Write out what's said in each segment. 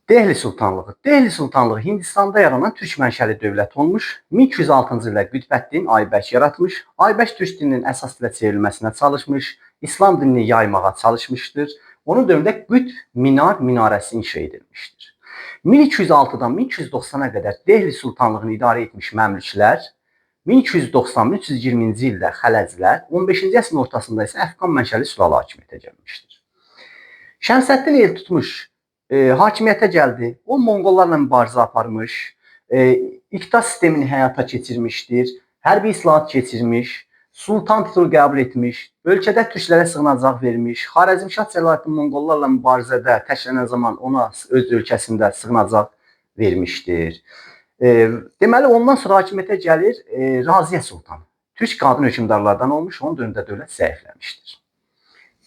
Dehli Sultanlığı. Dehli Sultanlığı Hindistanda yaranan türk mənşəli dövlət olmuş. 1206-cı ildə Qütbəddin Aybəş yaratmış. Aybəş türk dilinin əsas dilə çevrilməsinə çalışmış. İslam dinini yaymağa çalışmışdır. Onun dövründə Qütb minarəsi inşa edilmişdir. 1206-dan 1290-a qədər Dehli Sultanlığını idarə etmiş məmlüklər 1290-1320-ci ildə Xələzlər, 15-ci əsrin ortasında isə Əfqan mənşəli sülalə hakimiyyətə gəlmişdir. Şəmsəddin el tutmuş, hakimiyyətə gəldi. O Monqollarla mübarizə aparmış, iqta sistemini həyata keçirmişdir, hərbi islahat keçirmiş, sultan titulu qəbul etmiş, ölkədə türklərə sığınacaq vermiş, Xarəzmşah Cəlaləddin Monqollarla mübarizədə təşkillənən zaman ona öz ölkəsində sığınacaq vermişdir. Deməli, ondan sonra hakimiyyətə gəlir Raziyə Sultan. Türk qadın hökmdarlardan olmuş, onun dövründə dövlət zəifləmişdir.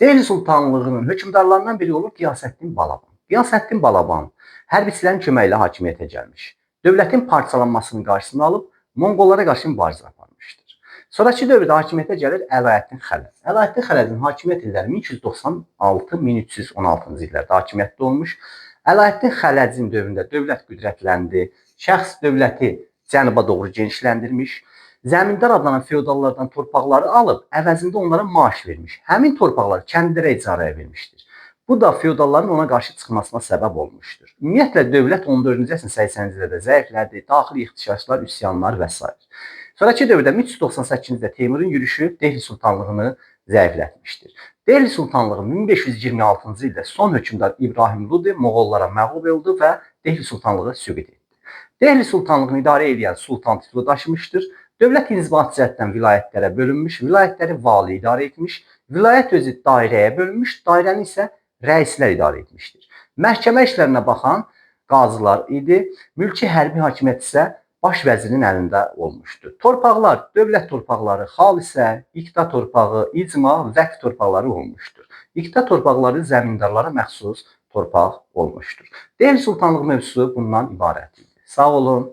Dehli Sultanlığının hökmdarlarından biri olur Qiyasəddin Balaban. Qiyasəddin Balaban hərbiçilərin köməyi ilə hakimiyyətə gəlmiş. Dövlətin parçalanmasının qarşısını alıb Monqollara qarşı mübarizə aparmışdır. Sonrakı dövrdə hakimiyyətə gəlir Əlaəddin Xələz. Əlaəddin Xələzin hakimiyyət illəri 1296-1316-cı illərdə hakimiyyətdə olmuş. Əlaəddin Xələzin dövründə dövlət qüdrətləndi, şəxs dövləti cənuba doğru genişləndirmiş. Zəmindar adlanan feodallardan torpaqları alıb, əvəzində onlara maaş vermiş. Həmin torpaqları kəndlərə icarəyə vermişdir. Bu da feodalların ona qarşı çıxmasına səbəb olmuşdur. Ümumiyyətlə, dövlət 14-cü əsrin 80-ci illərdə zəiflədi, daxili ixtişaşlar, üsyanlar və s. Sonrakı dövrdə 1398-ci ildə Teymurun yürüşü Dehli Sultanlığını zəiflətmişdir. Dehli Sultanlığı 1526-cı ildə son hökmdar İbrahim Ludi Moğollara məğlub oldu və Dehli Sultanlığı süqut etdi. Dehli Sultanlığını idarə edən sultan titulu daşımışdır. Dövlət inzibati cəhətdən vilayətlərə bölünmüş, vilayətləri vali idarə etmiş, vilayət özü dairəyə bölünmüş, dairəni isə rəislər idarə etmişdir. Məhkəmə işlərinə baxan qazılar idi, mülki hərbi hakimiyyət isə baş vəzirin əlində olmuşdur. Torpaqlar, dövlət torpaqları, xalisə, iqta torpağı, icma, vəqf torpaqları olmuşdur. İqta torpaqları zəmindarlara məxsus torpaq olmuşdur. Dehli Sultanlığı mövzusu bundan ibarət idi. Sağ olun.